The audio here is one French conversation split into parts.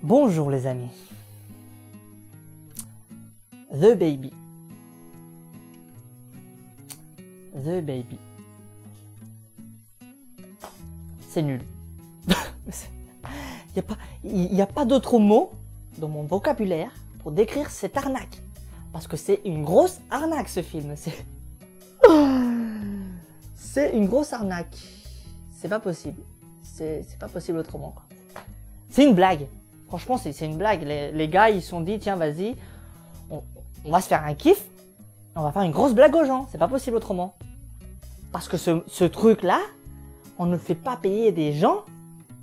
Bonjour les amis. The Baby. The Baby. C'est nul. Il n'y a pas d'autre mot dans mon vocabulaire pour décrire cette arnaque. Parce que c'est une grosse arnaque ce film. C'est une grosse arnaque. C'est pas possible. C'est pas possible autrement, quoi. C'est une blague. Franchement, c'est une blague. Les gars, ils se sont dit, tiens, vas-y, on va se faire un kiff. On va faire une grosse blague aux gens. C'est pas possible autrement. Parce que ce truc-là, on ne fait pas payer des gens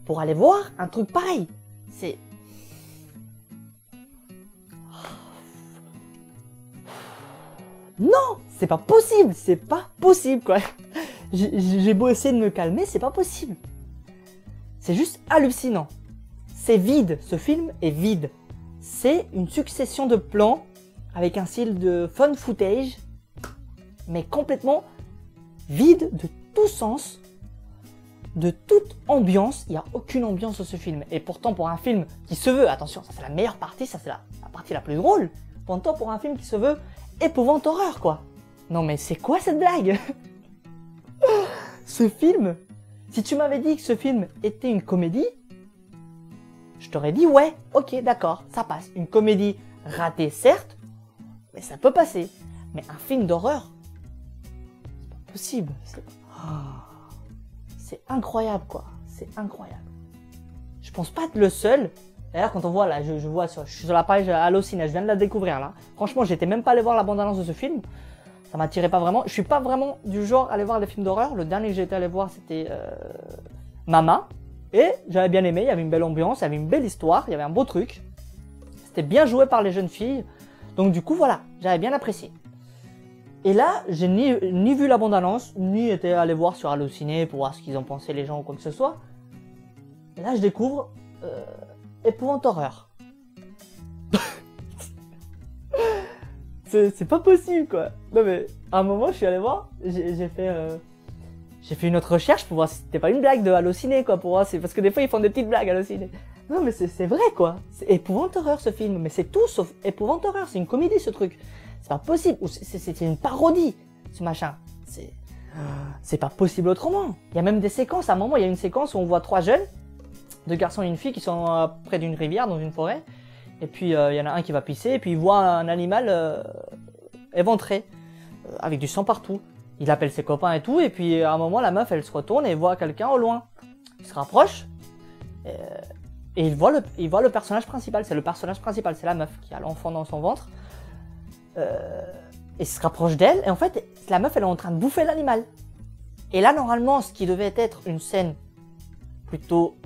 pour aller voir un truc pareil. C'est... Non, c'est pas possible. C'est pas possible, quoi. J'ai beau essayer de me calmer, c'est pas possible. C'est juste hallucinant. C'est vide, ce film est vide. C'est une succession de plans avec un style de fun footage, mais complètement vide de tout sens, de toute ambiance. Il n'y a aucune ambiance dans ce film. Et pourtant, pour un film qui se veut, attention, ça c'est la meilleure partie, ça c'est la partie la plus drôle. Pourtant, pour un film qui se veut épouvante horreur, quoi. Non mais c'est quoi cette blague? Ce film, si tu m'avais dit que ce film était une comédie, je t'aurais dit ouais, ok, d'accord, ça passe. Une comédie ratée, certes, mais ça peut passer. Mais un film d'horreur, c'est pas possible. C'est incroyable, quoi. C'est incroyable. Je pense pas être le seul. D'ailleurs, quand on voit là, je vois je suis sur la page Allociné, je viens de la découvrir là. Franchement, j'étais même pas allé voir la bande-annonce de ce film. Ça m'attirait pas vraiment. Je suis pas vraiment du genre à aller voir des films d'horreur. Le dernier que j'étais allé voir, c'était Mama. Et j'avais bien aimé, il y avait une belle ambiance, il y avait une belle histoire, il y avait un beau truc. C'était bien joué par les jeunes filles. Donc du coup, voilà, j'avais bien apprécié. Et là, j'ai ni vu la bande-annonce, ni été allé voir sur Allociné pour voir ce qu'ils en pensaient les gens ou quoi que ce soit. Et là, je découvre épouvante horreur. C'est pas possible, quoi. Non mais, à un moment, je suis allé voir, j'ai fait une autre recherche pour voir si c'était pas une blague de Allociné, quoi, pour voir parce que des fois ils font des petites blagues Allociné. Non mais c'est vrai, quoi. C'est épouvante horreur ce film, mais c'est tout sauf épouvante horreur, c'est une comédie ce truc. C'est pas possible, c'est une parodie, ce machin. C'est pas possible autrement. Il y a même des séquences, à un moment il y a une séquence où on voit trois jeunes, deux garçons et une fille qui sont près d'une rivière, dans une forêt. Et puis il y en a un qui va pisser, et puis il voit un animal éventré, avec du sang partout. Il appelle ses copains et tout, et puis à un moment la meuf elle se retourne et voit quelqu'un au loin. Il se rapproche et il voit le personnage principal. C'est le personnage principal, c'est la meuf qui a l'enfant dans son ventre. Et il se rapproche d'elle et en fait la meuf elle est en train de bouffer l'animal. Et là normalement ce qui devait être une scène plutôt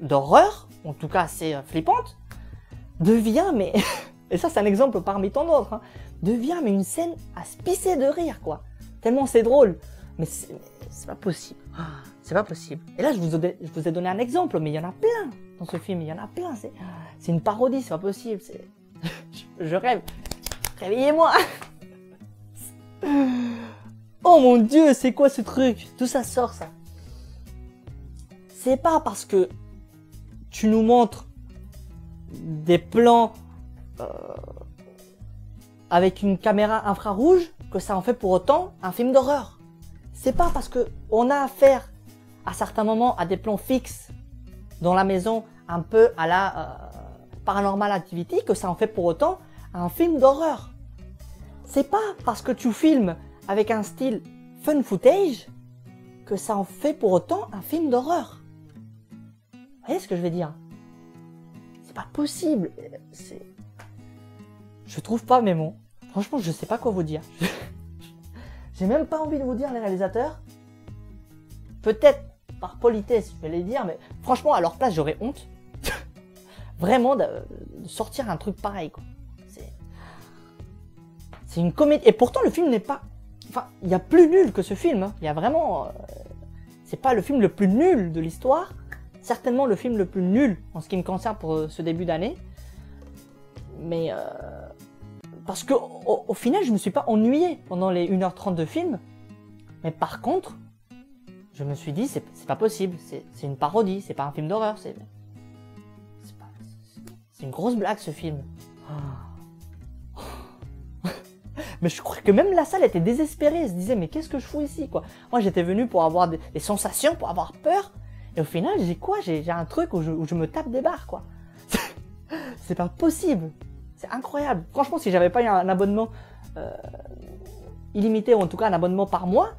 d'horreur, en tout cas assez flippante, devient mais et ça c'est un exemple parmi tant d'autres, hein, devient mais une scène à se pisser de rire, quoi. Tellement c'est drôle, mais c'est pas possible. C'est pas possible. Et là, je vous ai donné un exemple, mais il y en a plein dans ce film. Il y en a plein. C'est une parodie, c'est pas possible. Je rêve. Réveillez-moi. Oh mon Dieu, c'est quoi ce truc? D'où ça sort, ça? C'est pas parce que tu nous montres des plans avec une caméra infrarouge que ça en fait pour autant un film d'horreur. C'est pas parce que on a affaire à certains moments à des plans fixes dans la maison un peu à la Paranormal Activity que ça en fait pour autant un film d'horreur. C'est pas parce que tu filmes avec un style fun footage que ça en fait pour autant un film d'horreur. Vous voyez ce que je veux dire? C'est pas possible. Je trouve pas mes mots. Franchement, je sais pas quoi vous dire. J'ai même pas envie de vous dire les réalisateurs. Peut-être par politesse, je vais les dire, mais franchement, à leur place, j'aurais honte. Vraiment de sortir un truc pareil, quoi. C'est une comédie. Et pourtant, le film n'est pas... Enfin, il y a plus nul que ce film. Hein. Il y a vraiment... c'est pas le film le plus nul de l'histoire. Certainement le film le plus nul en ce qui me concerne pour ce début d'année. Mais... parce que au final, je me suis pas ennuyé pendant les 1h30 de film. Mais par contre, je me suis dit, c'est pas possible. C'est une parodie, c'est pas un film d'horreur. C'est une grosse blague ce film. Mais je crois que même la salle était désespérée. Elle se disait mais qu'est-ce que je fous ici quoi. Moi j'étais venu pour avoir des sensations, pour avoir peur. Et au final j'ai quoi? J'ai un truc où je me tape des barres quoi. C'est pas possible. C'est incroyable. Franchement si j'avais pas eu un abonnement illimité ou en tout cas un abonnement par mois,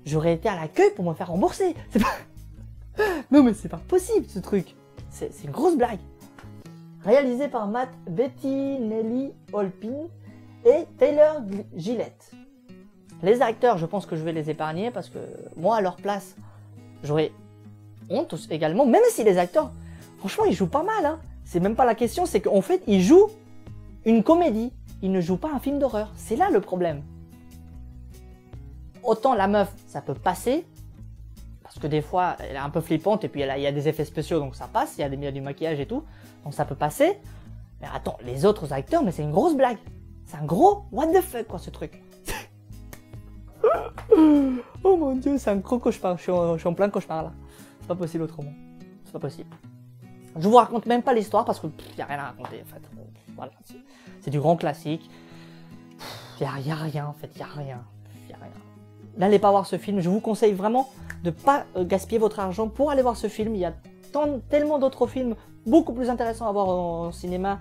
j'aurais été à l'accueil pour me faire rembourser. C'est pas... Non mais c'est pas possible ce truc. C'est une grosse blague. Réalisé par Matt Bettinelli Holpin et Taylor Gillette. Les acteurs, je pense que je vais les épargner parce que moi, à leur place, j'aurais honte également, même si les acteurs, franchement, ils jouent pas mal. Hein. C'est même pas la question, c'est qu'en fait, ils jouent une comédie. Ils ne jouent pas un film d'horreur. C'est là le problème. Autant la meuf, ça peut passer, parce que des fois, elle est un peu flippante et puis il y a des effets spéciaux, donc ça passe, il y a du maquillage et tout, donc ça peut passer. Mais attends, les autres acteurs, mais c'est une grosse blague. C'est un gros what the fuck quoi ce truc. Oh mon dieu, c'est un gros cauchemar. Je suis en plein cauchemar là. C'est pas possible autrement. C'est pas possible. Je vous raconte même pas l'histoire parce que y a rien à raconter en fait. Voilà, c'est du grand classique. Y a rien en fait, y a rien. N'allez pas voir ce film. Je vous conseille vraiment de pas gaspiller votre argent pour aller voir ce film. Il y a tellement d'autres films beaucoup plus intéressants à voir au cinéma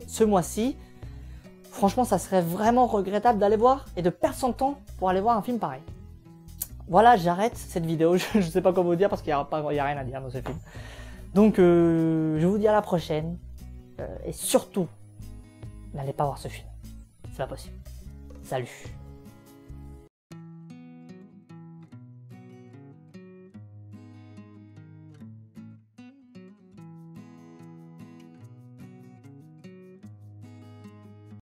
ce mois-ci. Franchement, ça serait vraiment regrettable d'aller voir et de perdre son temps pour aller voir un film pareil. Voilà, j'arrête cette vidéo. Je sais pas quoi vous dire parce qu'il y a rien à dire dans ce film. Donc, je vous dis à la prochaine. Et surtout, n'allez pas voir ce film. C'est pas possible. Salut.